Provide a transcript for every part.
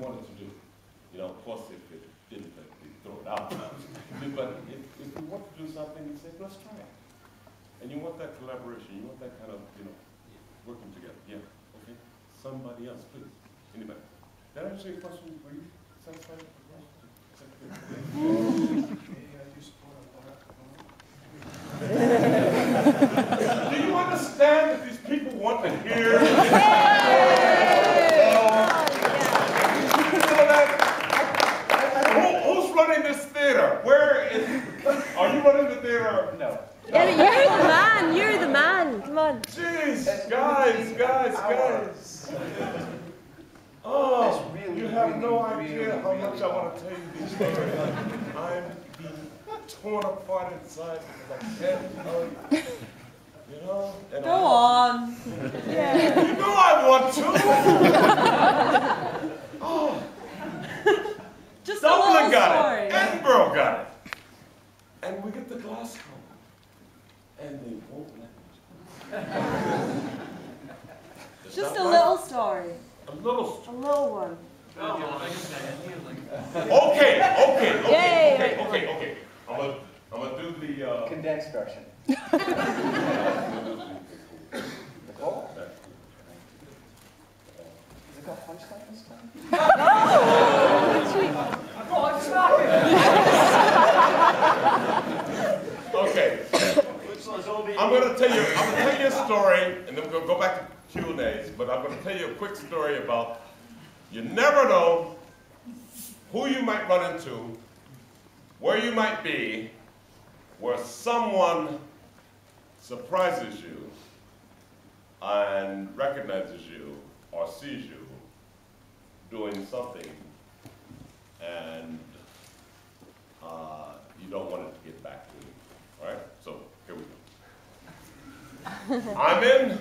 wanted to do. You know, of course, if it didn't, they'd throw it out. But if you want to do something, you say, let's try it. And you want that collaboration, you want that kind of, you know, working together. Yeah, okay. Somebody else, please. Anybody? Did I answer your question? Were you satisfied with the question? Do you understand that these people want to hear? Who's running this theater? Where is? Are you running the theater? No. Yeah, you're the man. You're the man. Come on. Jeez, guys. Oh, you have no idea how much I want to tell you these stories. I'm being torn apart inside because I can't tell you. You know? And Go on. Yeah. You know I want to. Oh. Just Dublin got story. it. Edinburgh got it. And we get to Glasgow. And they won't let me. Just a little story. A little story. A little one. Okay. I'm gonna do the condensed version. Nicole? Has it got punchline this time? Oh, stop it! Okay. I'm gonna tell you a story, and then we'll go back to Q&As, but I'm gonna tell you a quick story about you never know who you might run into, where you might be, where someone surprises you and recognizes you or sees you doing something and you don't want it to get back to you. All right? So here we go. I'm in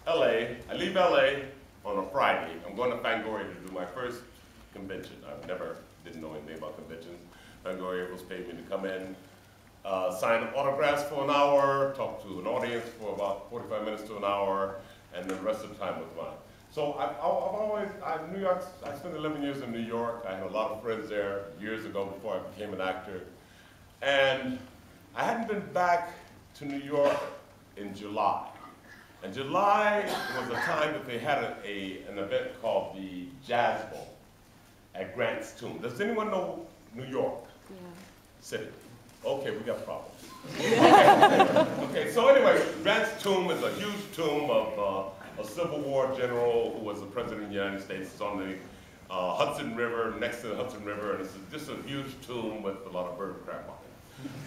LA. I leave LA on a Friday. I'm going to Fangoria to do my first convention. Didn't know anything about conventions. Fangoria was paid me to come in, sign autographs for an hour, talk to an audience for about 45 minutes to an hour, and then the rest of the time was mine. So New York, I spent 11 years in New York. I had a lot of friends there years ago before I became an actor. And I hadn't been back to New York in July. And July was a time that they had an event called the Jazz Bowl at Grant's Tomb. Does anyone know New York City? Okay, we got problems. Okay, so anyway, Grant's Tomb is a huge tomb of a Civil War general who was the President of the United States. It's on the Hudson River, next to the Hudson River, and it's just a huge tomb with a lot of bird crap on it.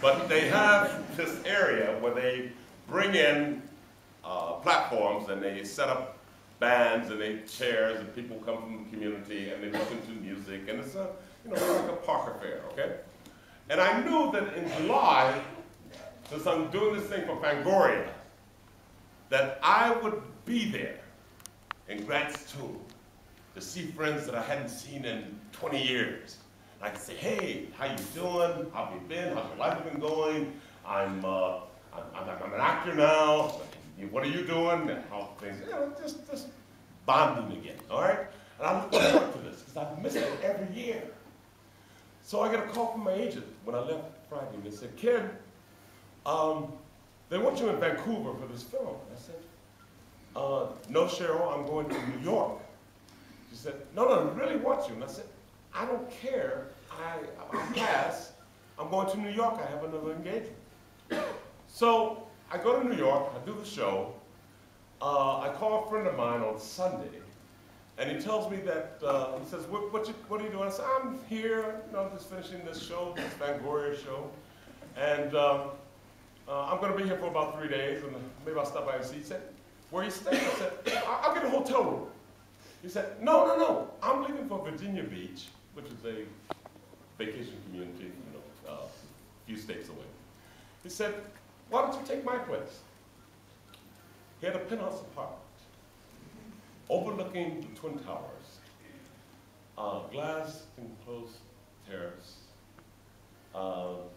But they have this area where they bring in platforms and they set up bands and they chairs and people come from the community and they listen to music, and it's like a park affair, okay? And I knew that in July, since I'm doing this thing for Fangoria, that I would be there in Grant's Tomb to see friends that I hadn't seen in 20 years. I could say, hey, how you doing? How have you been? How's your life been going? I'm an actor now. What are you doing? And how things, just bonding again, all right? And I look forward to this because I've missed it every year. So I got a call from my agent when I left Friday, and they said, Ken, they want you in Vancouver for this film. I said, no, Cheryl, I'm going to New York. She said, no, they really want you. And I said, I don't care. I'll pass. I'm going to New York. I have another engagement. So I go to New York. I do the show. I call a friend of mine on Sunday, and he tells me that, he says, what are you doing? I said, I'm here, just finishing this show, this Fangoria show. And I'm going to be here for about 3 days, and maybe I'll stop by and see. He said, where are you staying? I said, I'll get a hotel room. He said, no, I'm leaving for Virginia Beach, which is a vacation community, a few states away. He said, why don't you take my place? He had a penthouse apartment overlooking the Twin Towers, glass enclosed terrace. How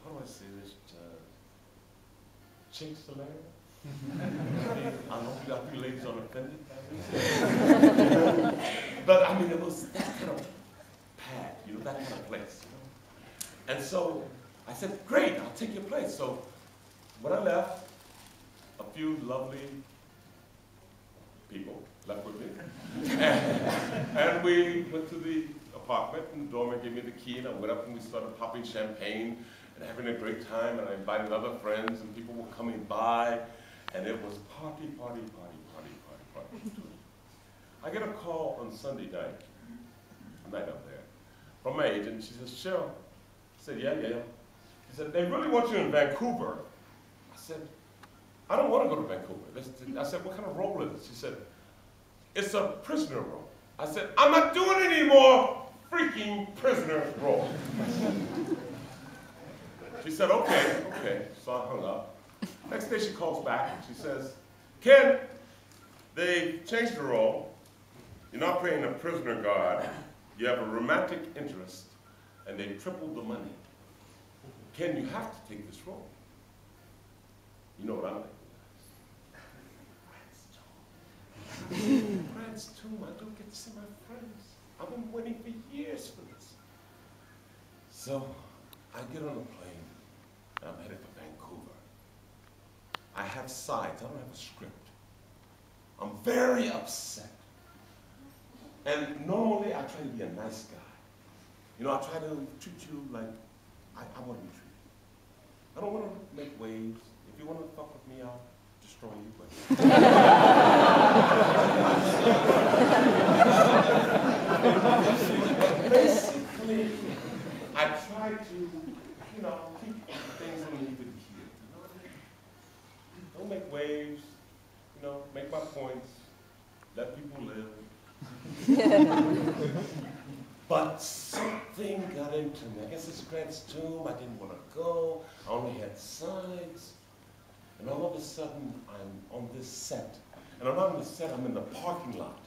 do I say this? Chinks the land? I hope you got 3 ladies on offended. But I mean, it was that kind of pad, you know, that kind of place, you know. And so I said, great, I'll take your place. So when I left, a few lovely people left with me. And we went to the apartment, and the doorman gave me the key, and I went up and we started popping champagne and having a great time, and I invited other friends, and people were coming by, and it was party, party, party, party, party, party. I get a call on Sunday night up there, from my agent. She says, Cheryl. I said, yeah. She said, they really want you in Vancouver. I said, I don't want to go to Vancouver. I said, what kind of role is it? She said, it's a prisoner role. I said, I'm not doing any more freaking prisoner role. She said, okay. So I hung up. Next day she calls back and she says, Ken, they changed the role. You're not playing a prisoner guard. You have a romantic interest, and they tripled the money. Ken, you have to take this role. You know what I'm thinking? Friends too, I don't get to see my friends. I've been waiting for years for this. So I get on a plane, and I'm headed for Vancouver. I have sides, I don't have a script. I'm very upset. And normally I try to be a nice guy. You know, I try to treat you like I want to be treated. I don't want to make waves. If you want to fuck with me, I'll destroy you. But basically, I try to, you know, keep things in even here. You know what I mean? Don't make waves. You know, make my points. Let people live. But something got into me. I guess it's Grant's tomb. I didn't want to go. I only had sides. And all of a sudden, I'm on this set. And I'm not on the set, I'm in the parking lot.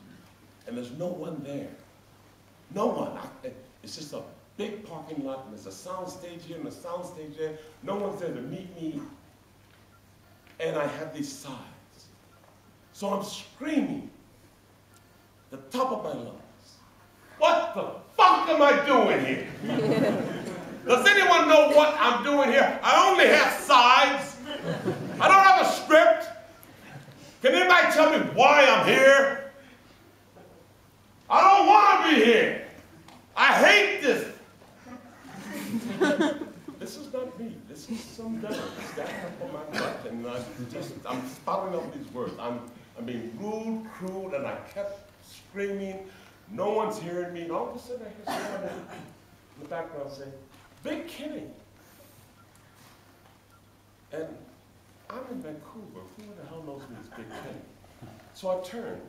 And there's no one there. No one. It's just a big parking lot, and there's a sound stage here and a sound stage there. No one's there to meet me. And I have these sides. So I'm screaming the top of my lungs. What the fuck am I doing here? Does anyone know what I'm doing here? I only have sides. I don't have a script. Can anybody tell me why I'm here? I don't want to be here. I hate this. This is not me. This is some devil standing up on my butt, and I'm spouting out these words. I'm being rude, cruel, and I kept screaming. No one's hearing me. And all of a sudden, I hear someone in the background say, Big Kenny. And I'm in Vancouver. Who the hell knows me as Big Kenny? So I turn,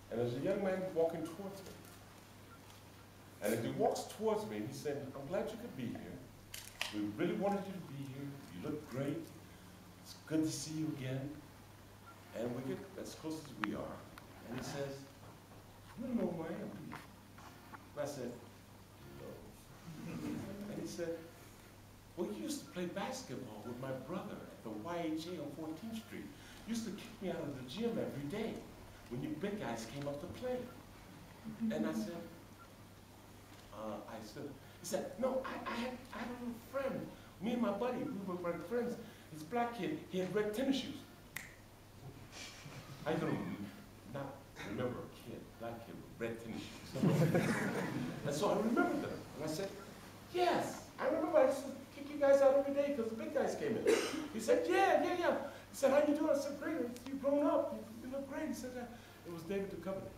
and there's a young man walking towards me. And as he walks towards me, he said, I'm glad you could be here. We really wanted you to be here. You look great. It's good to see you again. And we get as close as we are. And he says, you don't know who I am, do you? And I said, no. And he said, well, you used to play basketball with my brother at the YHA on 14th Street. You used to kick me out of the gym every day when you big guys came up to play. And I said, he said, no, I had a little friend. Me and my buddy, we were friends. This black kid, he had red tennis shoes. I don't not remember a kid, black kid with red tennis shoes. And so I remembered them. And I said, yes, I remember I used to kick you guys out every day because the big guys came in. He said, yeah. He said, how you doing? I said, great. You've grown up. You look great. He said, it was David Duchovny.